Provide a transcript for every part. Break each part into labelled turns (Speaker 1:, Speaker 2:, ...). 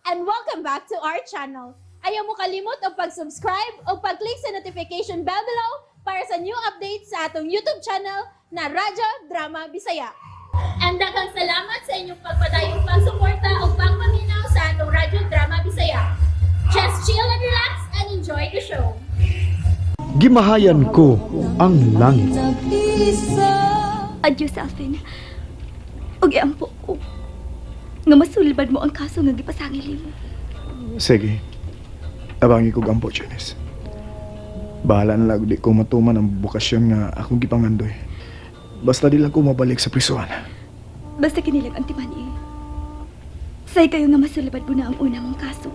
Speaker 1: and welcome back to our channel. Ayaw mo kalimot o pag-subscribe o pag-click sa notification bell below para sa new updates sa atong YouTube channel na Radyo Drama Bisaya. And daghang salamat sa inyong pagpadayong pagsuporta o pagpaminaw sa atong Radyo Drama Bisaya. Just chill and relax and enjoy the show.
Speaker 2: Gimahayan ko ang langit.
Speaker 3: Adyo sa akin. Og iampo ko. Nga masulbad mo ang kaso nga gipasangil mo.
Speaker 2: Sige. Abangi ko gampo, Janice. Bahala na lang di ko matuman ang bukasyon nga akong gipangandoy. Basta di lang ko mabalik sa prisuhan.
Speaker 3: Basta kinilang ang timani. Say kayo nga masulbad mo na ang una mong kaso.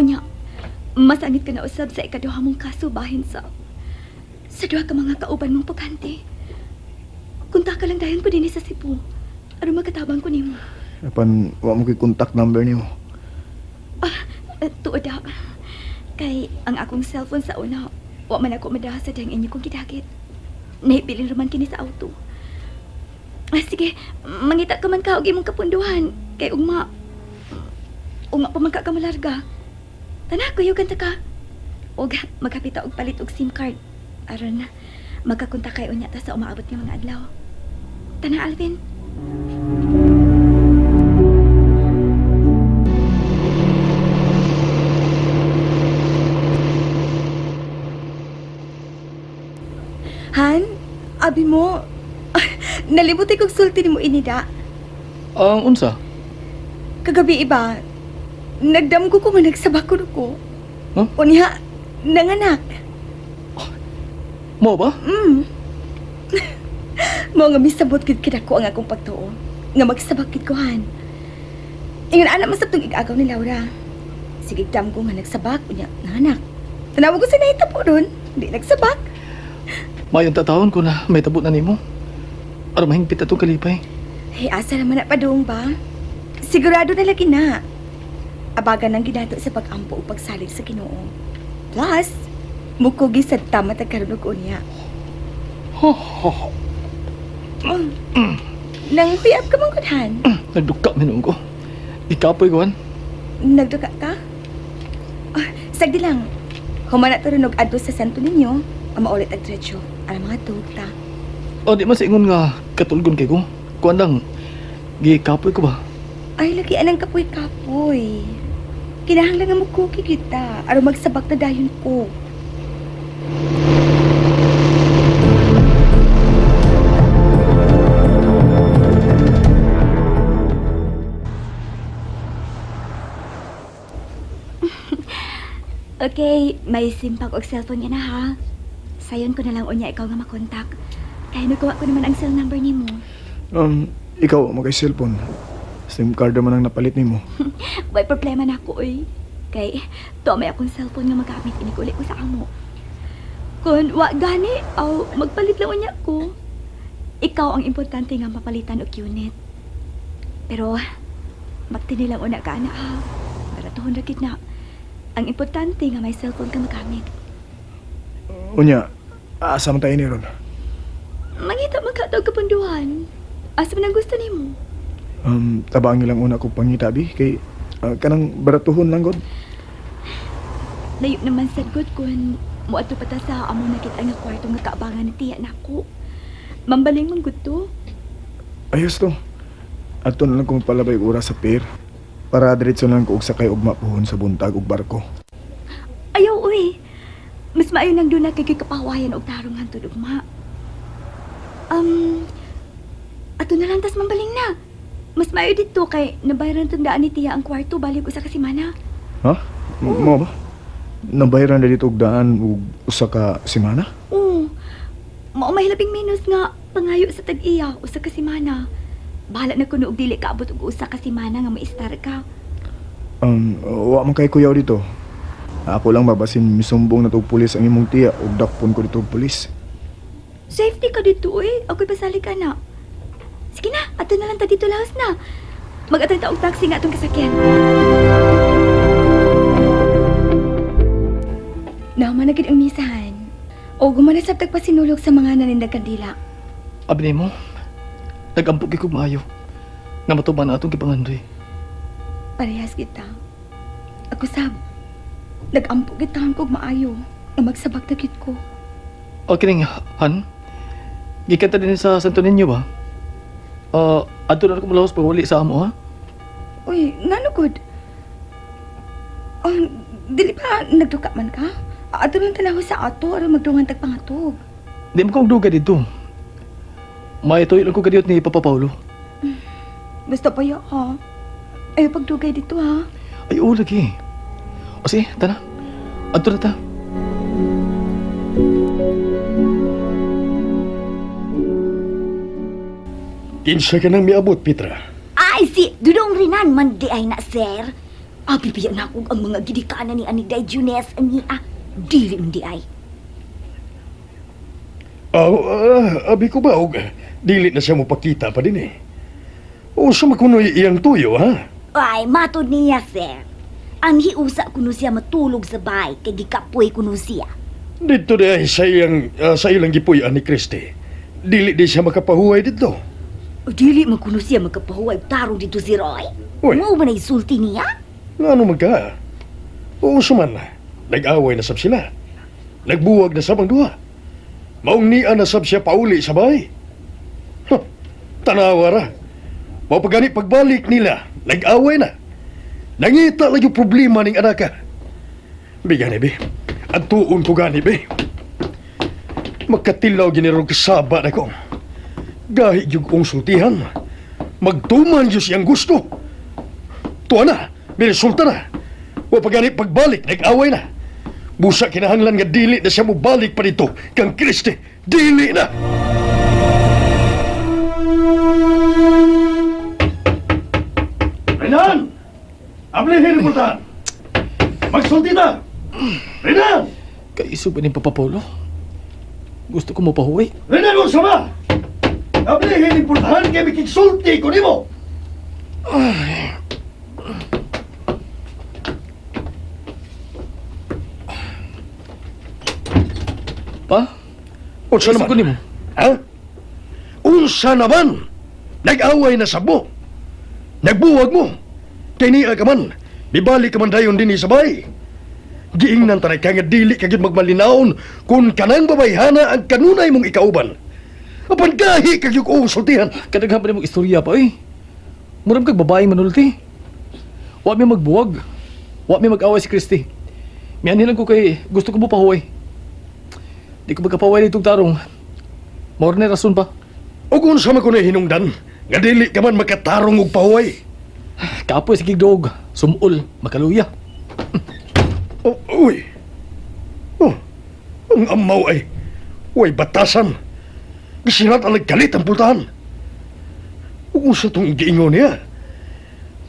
Speaker 3: Unya, masangit ka na usab sa ikaduha mong kaso bahin sa duha ka mga kauban mong paghanti. Kunta ka lang dayon ko din sa Cebu. Aron magkatabang ko nimo.
Speaker 2: Apan, wa mo ko'y contact number niyo.
Speaker 3: Tuod daw. Kay ang akong cellphone sa una, wa man ako madaha sa dahang inyo kong gidagit. Nahibilin raman kini sa auto. Sige, mangita ka man ka og imong kapunduhan. Kay ugma pa man ka kamalarga. Tana, kuyugan ta ka. Og magkapita og palit og SIM card. Aron na, magkakunta kay unya ta sa umaabot nga mga adlaw. Tana, Alvin. Han, abi mo, nalimutan kong sulti ni mo inida.
Speaker 4: Ang unsa?
Speaker 3: Kagabi iba, nagdamgo ko nga nagsabakod ko.
Speaker 4: Huh?
Speaker 3: Unya, nanganak.
Speaker 4: Mo ba?
Speaker 3: Mo nga misabot gid kita ko ang akong pagtuo. Nga magsabakid ko, Han. Ingon anak masab tong igagaw ni Laura. Sige dam ko nga nagsabak, unya, nanganak. Tanawag ko sa nahita po ron, di nagsabak.
Speaker 4: Mayon tatawon ko na may tabot na nimo. Aron mahingpit atong kalipay.
Speaker 3: Hey, asa naman na padung ba? Sigurado na lagi na. Abagan ang ginato sa pag-ampo o pagsalig sa Ginoo. Plus, mukugi sa tama tagkarunog niya.
Speaker 4: Ho ho ho.
Speaker 3: Nang huyap ka mong kudhan?
Speaker 4: Nagduka minung ko. Ikapoy ko han.
Speaker 3: Nagduka ka? Sagdi lang. Humana tarunog adto sa santo ninyo, ang maulit ang diretso. Alam mga tukta.
Speaker 4: O di man sa ingon nga katulgon kay ko. Kuan lang. Gikapoy ko ba?
Speaker 3: Ay, lagi anang kapoy-kapoy. Kinahanglan nga mukugi kita. Aron magsabak na dayon ko. Okay, may simpag og cellphone niya na ha. Sayon ko na lang unya ikaw nga makontak. Kaya nagawa ko naman ang cell number nimo.
Speaker 2: Ikaw, magay cellphone. SIM card naman ang napalit ni mo.
Speaker 3: May problema na ako eh. Kay, to may akong cellphone nga magamit inikulit ko sa amo. Kung wa gani, aw magpalit lang unya ko. Ikaw ang importante nga mapalitan og unit. Pero, magtini lang una ka na ha. Para tuhon ra gid na. Ang importante nga may cellphone ka magamit.
Speaker 2: Unya, asa man tayo ni ron?
Speaker 3: Mangita magkataog kapunduhan. Asa man ang gusto nimo?
Speaker 2: Tabangi lang una kong pangitabi kay kanang baratuhon lang god.
Speaker 3: Layo naman sad good kun muadto pa ta sa amo nakita nga kwarto nga kaabangan ni tiya nako. Mambaling man gud to.
Speaker 2: Ayos to. Ato na lang kong palabay oras sa pier. Para diretso lang ko og sakay og mapuhon sa buntag og barko.
Speaker 3: Ayaw uy. Mas maayo nang doon na kay kapawayan og tarong hantod ugma. Ato na lang tas mambaling na. Mas maayo dito kay nabayaran tundaan ni tiya ang kwarto balik usa ka semana.
Speaker 2: Ha? Mo ba? Nabayaran na dito og daan og usa ka semana?
Speaker 3: Oo. Mao may labing minus nga pangayo sa tag-iya usa ka semana. Bahala na kuno og dili kaabot og usa ka semana nga maistar ka.
Speaker 2: Wa man kay kuyaw dito. Ako lang babasin misumbong na tog pulis ang imong tiya og dakpon ko dito og pulis.
Speaker 3: Safety ka dito eh. Ako'y pasali ka na. Sige na, ato na lang ta dito lahos na. Mag-atay ta og taxi nga atong kasakyan. Naman na gid ang misahan. O gumanasab tagpasinulog sa mga nanindag kandila.
Speaker 4: Abi nimo. Nagampog ko maayo. Nga matuban na atong gipangandoy.
Speaker 3: Parehas kita. Ako sab, nag-ampo kita kog maayo na magsabak na gid ko.
Speaker 4: Okay ning, Han. Gikan ta din sa Santo Niño ba? Adto na ako malahos pag wali sa amo, ha?
Speaker 3: Uy, ngano gud? Dili ba nagduka man ka? Ato lang tanaw sa ato aron magdungan tag pangatog.
Speaker 4: Di mo kong duga dito. May tuyo lang ko kadiyot ni Papa Paulo.
Speaker 3: Basta pa ya ha. Ay pagdugay dito ha.
Speaker 4: Ay, oo lagi. O sige, tara. Adto na ta.
Speaker 5: Kinsa ka nang miabot, Petra?
Speaker 6: Ay, si Dudong Rinan man di ay na, sir. Abibiyan na ako ang mga gidikanan ni Aniday Junes ni dili man di ay.
Speaker 5: Abi ko ba, dili na siya mo pakita pa din eh. O sa makunoy iyang tuyo, ha?
Speaker 6: Ay, matod niya, sir. Ang hiusa kuno siya matulog sa bahay kay gikapoy kuno siya.
Speaker 5: Dito di ay sa ilang gipuyan ni Christy. Dili di siya makapahuway dito.
Speaker 6: O dili man kuno siya magkapahuway tarong dito si Roy.
Speaker 5: Uy.
Speaker 6: Mo ba na isulti niya?
Speaker 5: Nga ano magka? Oo suman, nag-away na sab sila. Nagbuwag na sab ang duha. Maong niya na sab siya pauli sa bahay. Huh, tanawa ra. Mao pagani pagbalik nila, nag-away na. Nangita lang yung problema ning anak ka. Bigani, be. Ang tuon ko gani, be. Magkatilaw ginirong kasaba na ko. Gahi yung kong sultihan. Magtuman yung siyang gusto. Tuwa na, binisulta na. O pagani pagbalik, nag-away na. Busa kinahanglan nga dili na siya mo balik pa dito kang Kristi. Dili na! Renan! Ablihin mo ta! Magsulti na! Renan!
Speaker 4: Kaiso ba ni Papa Paulo? Gusto ko mapahuwi.
Speaker 5: Renan mo sama! Ablihin importahan kay mikigsulti ko nimo!
Speaker 4: Pa?
Speaker 5: Unsa
Speaker 4: Kaiso ko
Speaker 5: naman?
Speaker 4: nimo?
Speaker 5: Ha? Unsa naman? Nag-away na sa mo. Nagbuwag mo. Kay niya ka man. Bibalik ka man dayon din sa bahay. Giingnan tanay ka nga dili ka gyud magmalinaon kung kanang babayhana ang kanunay mong ikauban. Apan gahi ka gyud kong sultihan.
Speaker 4: Kadaghan pa ni mong istorya pa, eh. Muram kag babae manulti. Wa mi magbuwag. Wa mi mag-away si Christy. Miyan lang ko kay gusto ko mo pahuwi. Di ko magkapahuwi nitong tarong. Maor na rason pa.
Speaker 5: O kung sa makunay hinungdan, nga dili ka man makatarong og pahuway.
Speaker 4: Kapoy si Kigdog. Sumul. Makaluya.
Speaker 5: Oh, uy. Oh, ang amaw ay way batasan. Gisirat ang nagkalit ang pultahan. O kung sa itong giingon niya,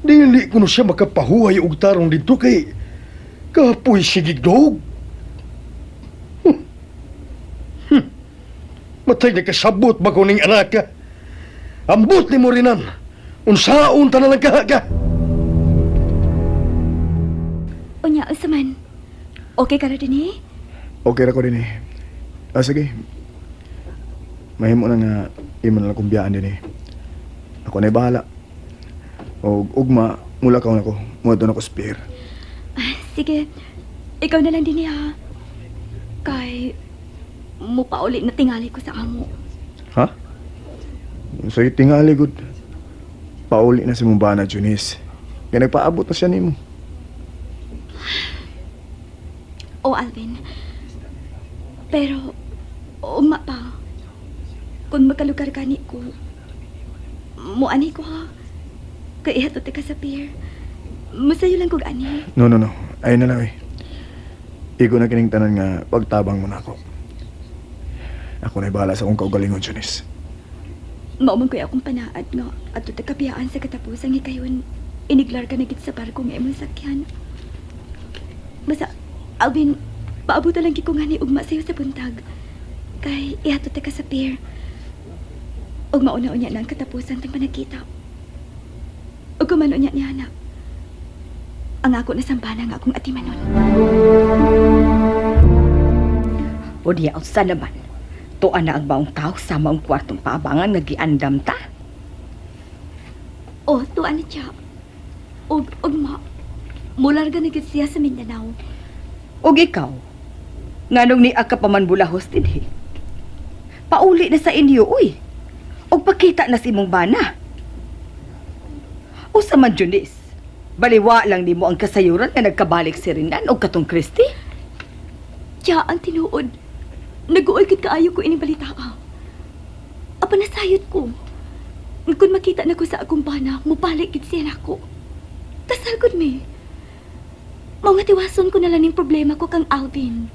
Speaker 5: dili ko na siya makapahuhay og tarong dito kay kapoy si Gigdog. Matay na kasabot ba ko ning anak ka? Ambot ni mo rinan. Unsaon ta na lang ka?
Speaker 3: Unya, usaman. Okay ka na din eh?
Speaker 2: Okay ra ko din eh. Sige. Mahimo na nga imo na lang kong biyaan din eh. Ako na'y bahala. O ugma, mula ka na ko. Mula doon ako spear.
Speaker 3: Sige, ikaw na lang din ha. Kay, mupauli na tingali ko sa amo.
Speaker 2: Ha? So tingali good. Pauli na si Mumbana Junis. Kaya nagpaabot na siya nimo.
Speaker 3: O Alvin. Pero, uma pa. Kung magkalugar ka ni ko, muani ko ha. Kaya ihatot ka sa pier. Masayo lang kog ani.
Speaker 2: No. Ayun na lang eh. Igo na kining tanan nga pagtabang mo na ako. Ako na'y bahala sa akong kaugalingon, Junis.
Speaker 3: Maumang kuya akong panaad nga at ito kapiyaan sa katapusan nga kayon. Iniglar ka na git sa barko nga imong sakyan. Basta, Alvin, paabutan lang ko nga ni ugma sa'yo sa buntag. Kay ihatot ka sa pier. Ug mauna-unya na ang katapusan tang panagkita. Ug kumano-unya ni anak. Ang ako nasampana nga akong atimanon.
Speaker 7: O diya, sa naman. Tuan na ang baong tao sa maong kwartong paabangan nga giandam ta.
Speaker 3: Oh, tuan ni Cha. Og mularga na gid siya sa Mindanao.
Speaker 7: Og ikaw, nganong ni ka pa man bulahos dinhi. Pauli na sa inyo, uy. Og pakita na si imong bana. Usa man Junis, baliwa lang nimo ang kasayuran nga nagkabalik si Rinan og katong Christy.
Speaker 3: Tiya, ang tinuod. Nag-uol gid kaayo ko ining balita ka. Apa nasayod ko. Kung makita na ko sa akong bana, mubalik gid siya nako. Tasal gud mi. Mao nga tiwason ko na lang ning problema ko kang Alvin.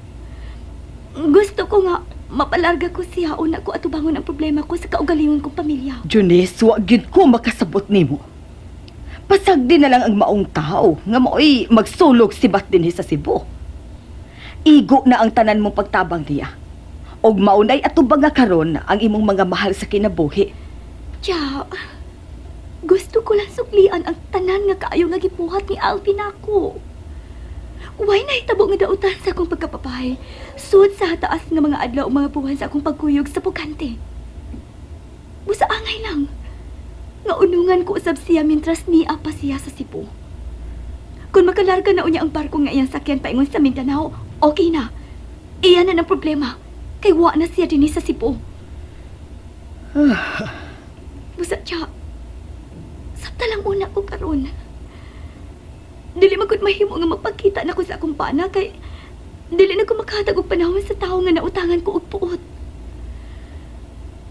Speaker 3: Gusto ko nga mapalarga ko siya una ko atubangon ang problema ko sa kaugalingon kong pamilya.
Speaker 7: Junis, wa gyud ko makasabot nimo. Pasagdi na lang ang maong tao nga maoy magsulog sibat dinhi sa Cebu. Igo na ang tanan mong pagtabang niya. Og maunay atubang nga karon ang imong mga mahal sa kinabuhi.
Speaker 3: Tiya, gusto ko lang suklian ang tanan nga kaayo nga gibuhat ni Alvin ako. Why nahitabo nga dautan sa akong pagkapapay? Sud sa taas nga mga adlaw o mga buwan sa akong pagkuyog sa pugante. Busa angay lang. Nga unungan ko usab siya mintras niya pa siya sa Cebu. Kung makalarga na unya ang barko nga iyang sakyan paingon sa Mindanao, okay na. Iyan na ng problema. Kay wa na siya dinhi sa Cebu. Busa tiya, sabta lang una ko karon. Dili magud mahimo nga magpakita na ko sa akong pana kay dili na ko makahatag og panahon sa tawo nga nautangan ko og puot.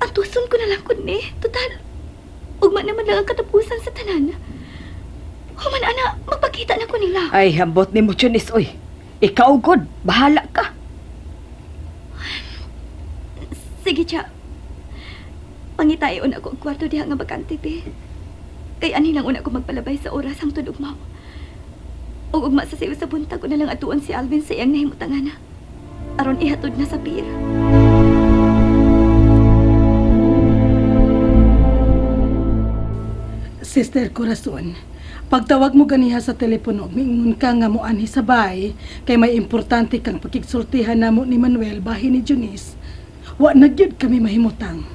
Speaker 3: Ang tuson ko na lang kun ni, total. Ugma naman lang ang katapusan sa tanan. Human ana, magpakita na ko nila.
Speaker 7: Ay, hambot nimo Junis, oy. Ikaw god, bahala ka.
Speaker 3: Sige tiya. Pangitayon ako og kwarto diha nga bakante be. Kay ani lang una ko magpalabay sa oras hangtod ugma. Og ugma sa sayo sa buntag ko na lang atuon si Alvin sa iyang nahimutangan. Aron ihatod na sa pier.
Speaker 8: Sister Corazon, pagtawag mo ganiha sa telepono, mingon ka nga mo anhi sa bahay, kay may importante kang pakigsultihan namo ni Manuel bahin ni Junis. Wa na gyud kami mahimutang.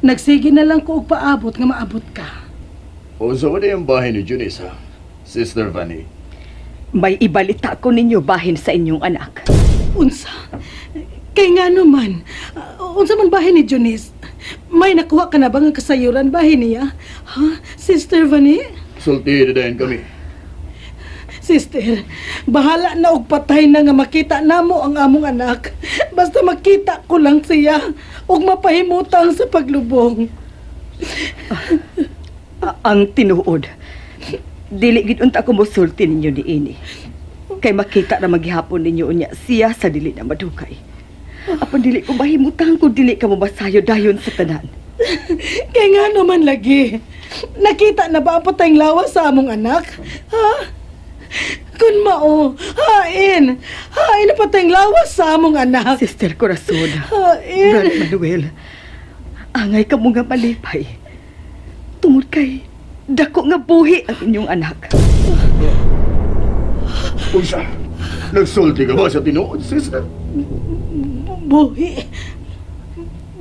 Speaker 8: Nagsige na lang ko og paabot nga maabot ka.
Speaker 2: O sa wala yung bahay ni Junis, ha? Sister Vanny.
Speaker 7: May ibalita ko ninyo bahin sa inyong anak.
Speaker 8: Unsa? Kay nga naman, unsa man bahin ni Junis? May nakuha ka na ba nga kasayuran bahin niya? Ha? Sister Vanny?
Speaker 2: Sulti na dahin kami.
Speaker 8: Sister, bahala na og patay na nga makita namo ang among anak. Basta makita ko lang siya og mapahimutang sa paglubong.
Speaker 7: Ang tinuod. Dili gid unta ko mosulti ninyo niini. Kay makita na maghihapon ninyo unya siya sa dili na madugay. Apan dili ko mahimutang kung dili ka mabasayo dayon sa tanan.
Speaker 8: Kaya nga naman lagi. Nakita na ba ang patayng lawas sa among anak? Ha? Kun mao, hain na patayng lawas sa among anak.
Speaker 7: Sister Corazon,
Speaker 8: Hain.
Speaker 7: Brad Manuel, angay ka mo nga malipay. Tungod kay dako nga buhi ang inyong anak.
Speaker 2: Unsa? Nagsulti ka ba sa tinuod, sister?
Speaker 8: Buhi.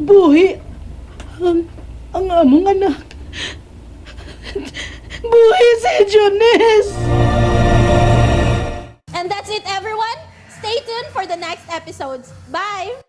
Speaker 8: Buhi. Ang among anak. Buhi si Junis.
Speaker 1: And that's it, everyone. Stay tuned for the next episodes. Bye!